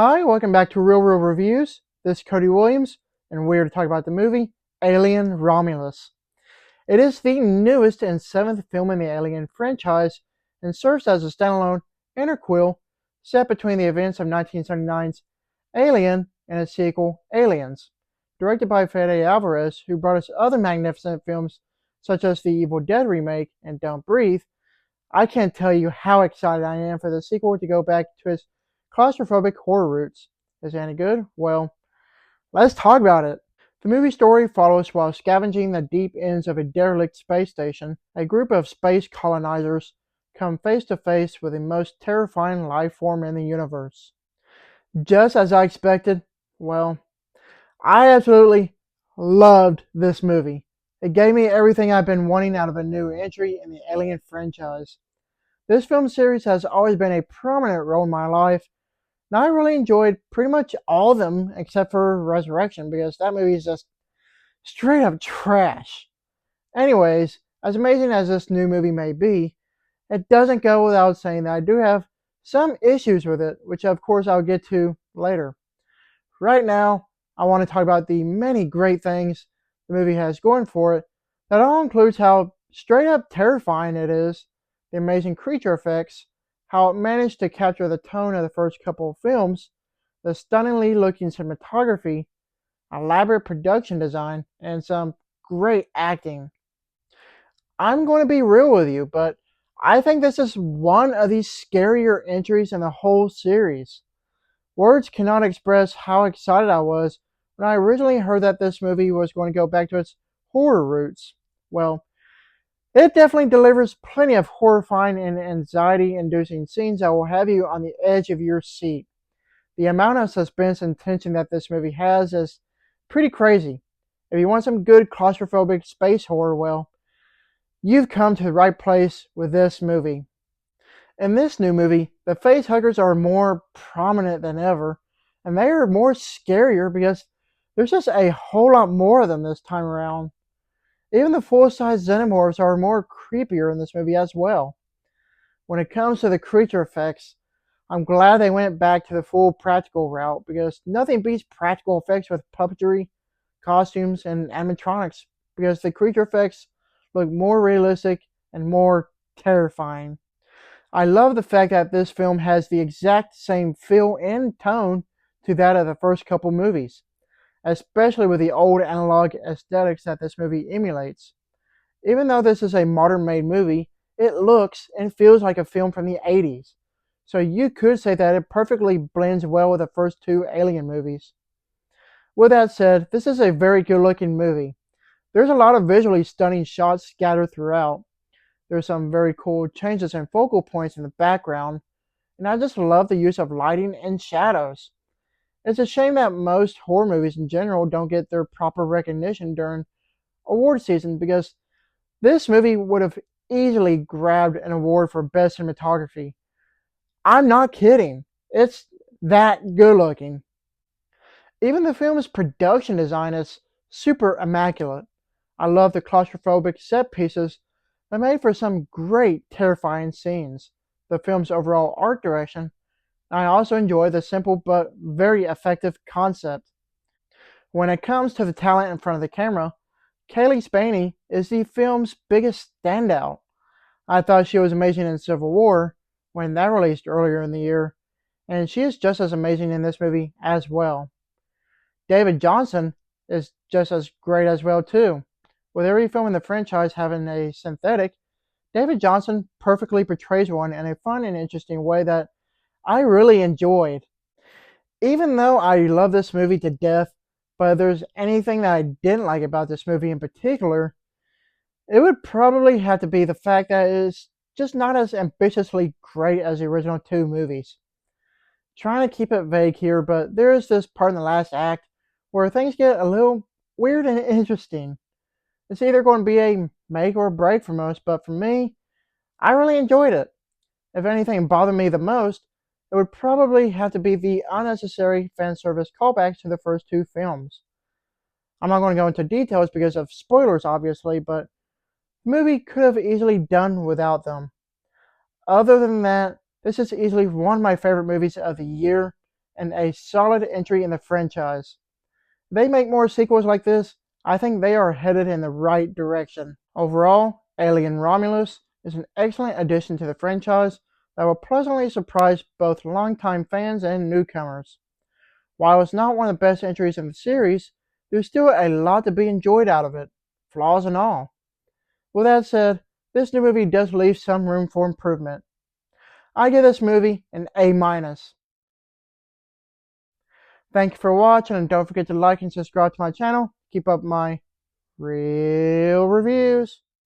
Hi, welcome back to Real Reviews. This is Cody Williams, and we're to talk about the movie Alien Romulus. It is the newest and seventh film in the Alien franchise and serves as a standalone interquel set between the events of 1979's Alien and its sequel, Aliens. Directed by Fede Alvarez, who brought us other magnificent films such as the Evil Dead remake and Don't Breathe, I can't tell you how excited I am for the sequel to go back to its claustrophobic horror roots. Is it any good? Well, let's talk about it. The movie story follows while scavenging the deep ends of a derelict space station. A group of space colonizers come face to face with the most terrifying life form in the universe. Just as I expected, well, I absolutely loved this movie. It gave me everything I've been wanting out of a new entry in the Alien franchise. This film series has always been a prominent role in my life, and I really enjoyed pretty much all of them except for Resurrection because that movie is just straight up trash. Anyways, as amazing as this new movie may be, it doesn't go without saying that I do have some issues with it, which of course I'll get to later. Right now, I want to talk about the many great things the movie has going for it. That all includes how straight up terrifying it is, the amazing creature effects, how it managed to capture the tone of the first couple of films, the stunningly looking cinematography, elaborate production design, and some great acting. I'm going to be real with you, but I think this is one of the scarier entries in the whole series. Words cannot express how excited I was when I originally heard that this movie was going to go back to its horror roots. Well, it definitely delivers plenty of horrifying and anxiety inducing scenes that will have you on the edge of your seat. The amount of suspense and tension that this movie has is pretty crazy. If you want some good claustrophobic space horror, well, you've come to the right place with this movie. In this new movie, the face huggers are more prominent than ever, and they are more scarier because there's just a whole lot more of them this time around. Even the full-size xenomorphs are more creepier in this movie as well. When it comes to the creature effects, I'm glad they went back to the full practical route because nothing beats practical effects with puppetry, costumes, and animatronics because the creature effects look more realistic and more terrifying. I love the fact that this film has the exact same feel and tone to that of the first couple movies, especially with the old analog aesthetics that this movie emulates. Even though this is a modern made movie, it looks and feels like a film from the 80s. So you could say that it perfectly blends well with the first two Alien movies. With that said, this is a very good looking movie. There's a lot of visually stunning shots scattered throughout. There's some very cool changes and focal points in the background, and I just love the use of lighting and shadows. It's a shame that most horror movies in general don't get their proper recognition during award season because this movie would have easily grabbed an award for best cinematography. I'm not kidding. It's that good looking. Even the film's production design is super immaculate. I love the claustrophobic set pieces that made for some great terrifying scenes. The film's overall art direction, and I also enjoy the simple but very effective concept. When it comes to the talent in front of the camera, Cailee Spaeny is the film's biggest standout. I thought she was amazing in Civil War when that released earlier in the year, and she is just as amazing in this movie as well. David Jonsson is just as great as well too. With every film in the franchise having a synthetic, David Jonsson perfectly portrays one in a fun and interesting way that I really enjoyed. Even though I love this movie to death, but if there's anything that I didn't like about this movie in particular, it would probably have to be the fact that it is just not as ambitiously great as the original two movies. Trying to keep it vague here, but there is this part in the last act where things get a little weird and interesting. It's either going to be a make or break for most, but for me, I really enjoyed it. If anything bothered me the most, it would probably have to be the unnecessary fan service callbacks to the first two films. I'm not going to go into details because of spoilers, obviously, but the movie could have easily done without them. Other than that, this is easily one of my favorite movies of the year, and a solid entry in the franchise. If they make more sequels like this, I think they are headed in the right direction. Overall, Alien Romulus is an excellent addition to the franchise that will pleasantly surprise both longtime fans and newcomers. While it's not one of the best entries in the series, there's still a lot to be enjoyed out of it, flaws and all. With that said, this new movie does leave some room for improvement. I give this movie an A-. Thank you for watching, and don't forget to like and subscribe to my channel. Keep up my real reviews.